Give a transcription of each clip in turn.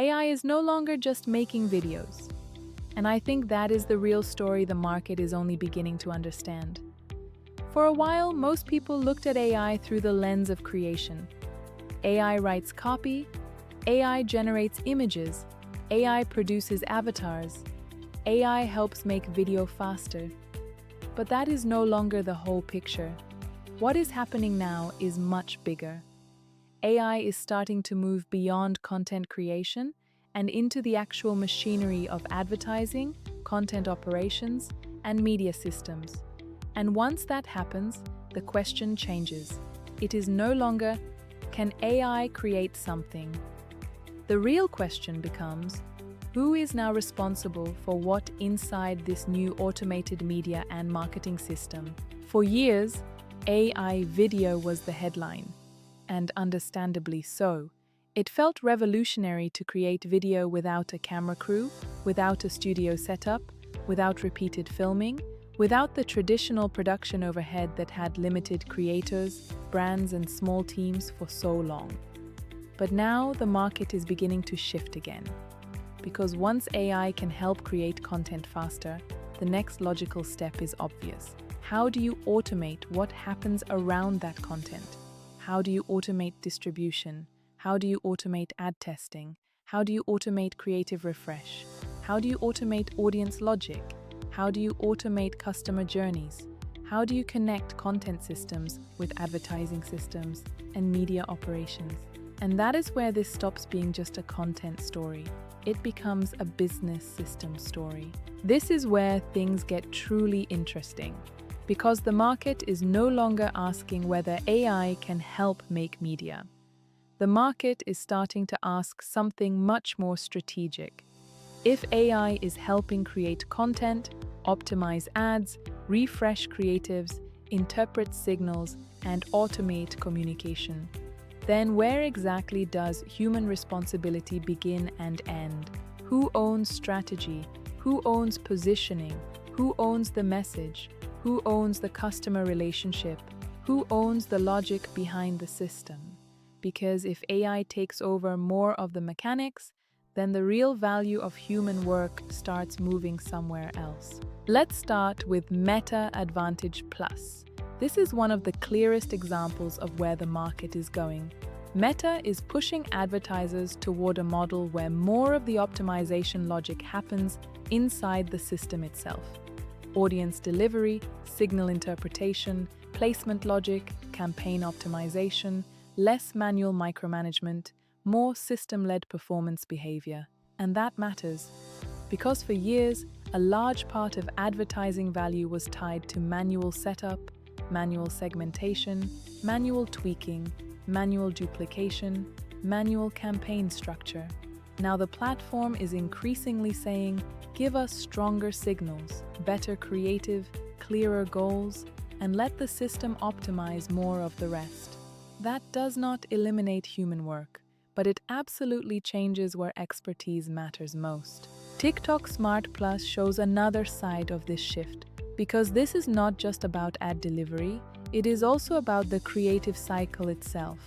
AI is no longer just making videos. And I think that is the real story the market is only beginning to understand. For a while, most people looked at AI through the lens of creation. AI writes copy, AI generates images, AI produces avatars, AI helps make video faster. But that is no longer the whole picture. What is happening now is much bigger. AI is starting to move beyond content creation and into the actual machinery of advertising, content operations, and media systems. And once that happens, the question changes. It is no longer, can AI create something? The real question becomes, who is now responsible for what inside this new automated media and marketing system? For years, AI video was the headline, and understandably so. It felt revolutionary to create video without a camera crew, without a studio setup, without repeated filming, without the traditional production overhead that had limited creators, brands, and small teams for so long. But now the market is beginning to shift again. Because once AI can help create content faster, the next logical step is obvious. How do you automate what happens around that content? How do you automate distribution? How do you automate ad testing? How do you automate creative refresh? How do you automate audience logic? How do you automate customer journeys? How do you connect content systems with advertising systems and media operations? And that is where this stops being just a content story. It becomes a business system story. This is where things get truly interesting, because the market is no longer asking whether AI can help make media. The market is starting to ask something much more strategic. If AI is helping create content, optimize ads, refresh creatives, interpret signals, and automate communication, then where exactly does human responsibility begin and end? Who owns strategy? Who owns positioning? Who owns the message? Who owns the customer relationship? Who owns the logic behind the system? Because if AI takes over more of the mechanics, then the real value of human work starts moving somewhere else. Let's start with Meta Advantage Plus. This is one of the clearest examples of where the market is going. Meta is pushing advertisers toward a model where more of the optimization logic happens inside the system itself. Audience delivery, signal interpretation, placement logic, campaign optimization, less manual micromanagement, more system-led performance behavior. And that matters, because for years, a large part of advertising value was tied to manual setup, manual segmentation, manual tweaking, manual duplication, manual campaign structure. Now the platform is increasingly saying, give us stronger signals, better creative, clearer goals, and let the system optimize more of the rest. That does not eliminate human work, but it absolutely changes where expertise matters most. TikTok Smart Plus shows another side of this shift, because this is not just about ad delivery, it is also about the creative cycle itself.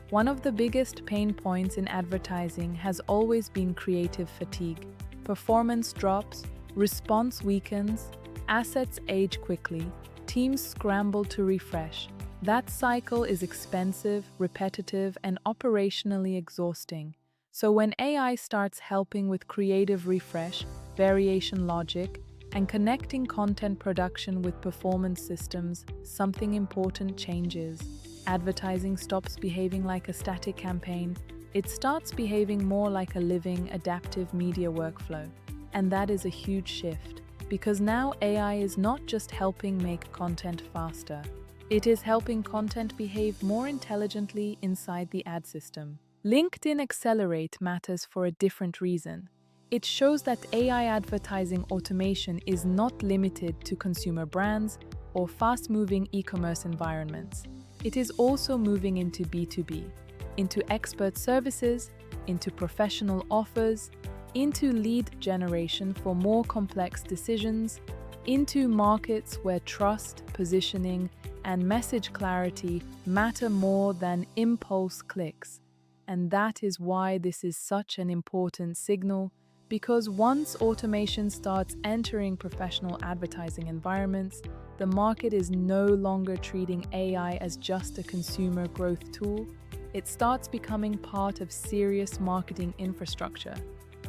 One of the biggest pain points in advertising has always been creative fatigue. Performance drops, response weakens, assets age quickly, teams scramble to refresh. That cycle is expensive, repetitive, and operationally exhausting. So when AI starts helping with creative refresh, variation logic, and connecting content production with performance systems, something important changes. Advertising stops behaving like a static campaign. It starts behaving more like a living, adaptive media workflow. And that is a huge shift, because now AI is not just helping make content faster. It is helping content behave more intelligently inside the ad system. LinkedIn Accelerate matters for a different reason. It shows that AI advertising automation is not limited to consumer brands or fast-moving e-commerce environments. It is also moving into B2B, into expert services, into professional offers, into lead generation for more complex decisions, into markets where trust, positioning, and message clarity matter more than impulse clicks. And that is why this is such an important signal, because once automation starts entering professional advertising environments, the market is no longer treating AI as just a consumer growth tool. It starts becoming part of serious marketing infrastructure.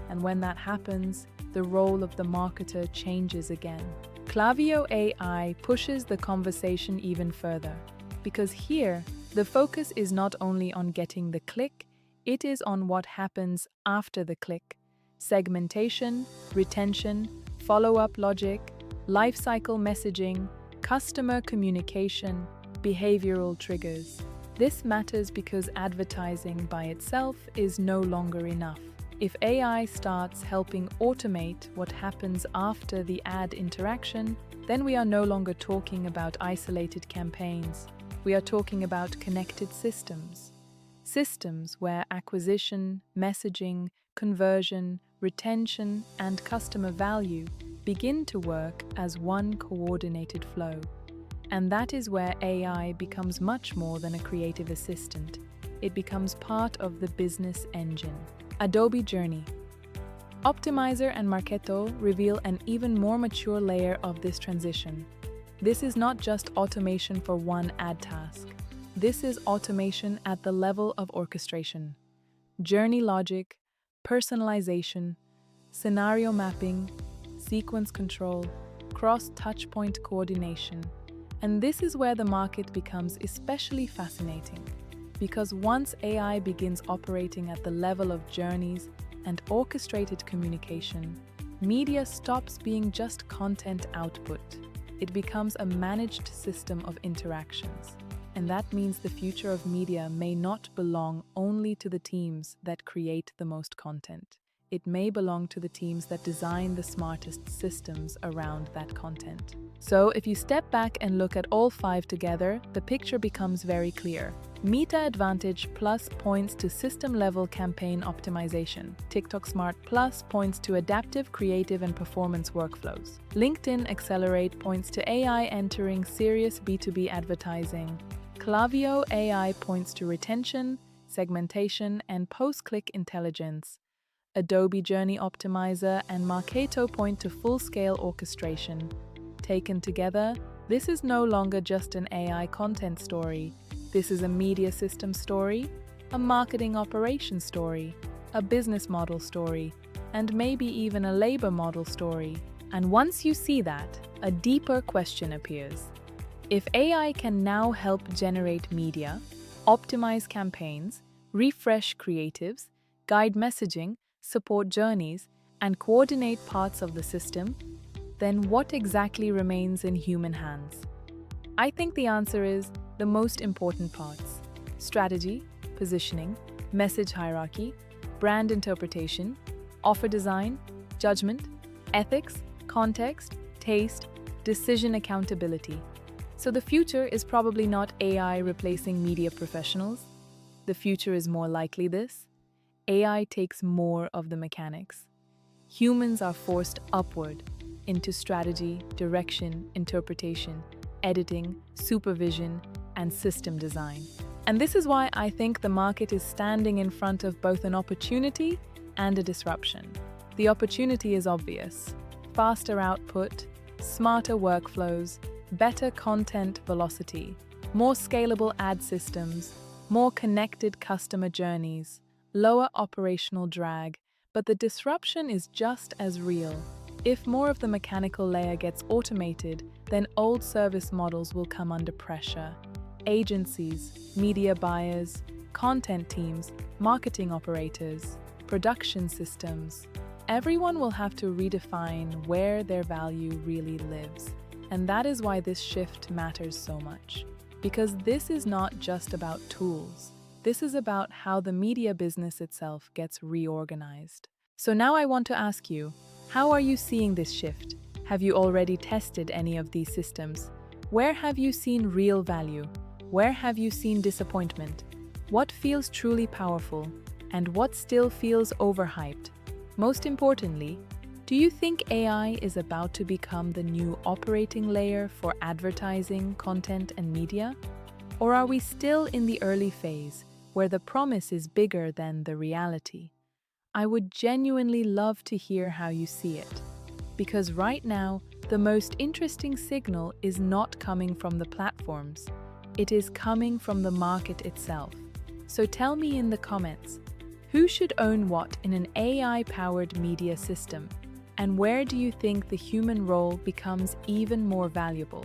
And when that happens, the role of the marketer changes again. Klaviyo AI pushes the conversation even further, because here, the focus is not only on getting the click, it is on what happens after the click. Segmentation, retention, follow-up logic, lifecycle messaging, customer communication, behavioral triggers. This matters because advertising by itself is no longer enough. If AI starts helping automate what happens after the ad interaction, then we are no longer talking about isolated campaigns. We are talking about connected systems. Systems where acquisition, messaging, conversion, retention, and customer value begin to work as one coordinated flow. And that is where AI becomes much more than a creative assistant. It becomes part of the business engine. Adobe Journey. Optimizer and Marketo reveal an even more mature layer of this transition. This is not just automation for one ad task. This is automation at the level of orchestration. Journey logic, personalization, scenario mapping, sequence control, cross-touchpoint coordination. And this is where the market becomes especially fascinating, because once AI begins operating at the level of journeys and orchestrated communication, media stops being just content output. It becomes a managed system of interactions. And that means the future of media may not belong only to the teams that create the most content. It may belong to the teams that design the smartest systems around that content. So if you step back and look at all five together, the picture becomes very clear. Meta Advantage Plus points to system-level campaign optimization. TikTok Smart Plus points to adaptive, creative, and performance workflows. LinkedIn Accelerate points to AI entering serious B2B advertising. Klaviyo AI points to retention, segmentation, and post-click intelligence. Adobe Journey Optimizer and Marketo point to full-scale orchestration. Taken together, this is no longer just an AI content story. This is a media system story, a marketing operations story, a business model story, and maybe even a labor model story. And once you see that, a deeper question appears. If AI can now help generate media, optimize campaigns, refresh creatives, guide messaging, support journeys, and coordinate parts of the system, then what exactly remains in human hands? I think the answer is the most important parts: strategy, positioning, message hierarchy, brand interpretation, offer design, judgment, ethics, context, taste, decision accountability. So the future is probably not AI replacing media professionals. The future is more likely this: AI takes more of the mechanics. Humans are forced upward into strategy, direction, interpretation, editing, supervision, and system design. And this is why I think the market is standing in front of both an opportunity and a disruption. The opportunity is obvious: faster output, smarter workflows, better content velocity, more scalable ad systems, more connected customer journeys, lower operational drag. But the disruption is just as real. If more of the mechanical layer gets automated, then old service models will come under pressure. Agencies, media buyers, content teams, marketing operators, production systems, everyone will have to redefine where their value really lives. And that is why this shift matters so much. Because this is not just about tools. This is about how the media business itself gets reorganized. So now I want to ask you, how are you seeing this shift? Have you already tested any of these systems? Where have you seen real value? Where have you seen disappointment? What feels truly powerful? And what still feels overhyped? Most importantly, do you think AI is about to become the new operating layer for advertising, content, and media? Or are we still in the early phase, where the promise is bigger than the reality. I would genuinely love to hear how you see it. Because right now, the most interesting signal is not coming from the platforms. It is coming from the market itself. So tell me in the comments, who should own what in an AI-powered media system? And where do you think the human role becomes even more valuable?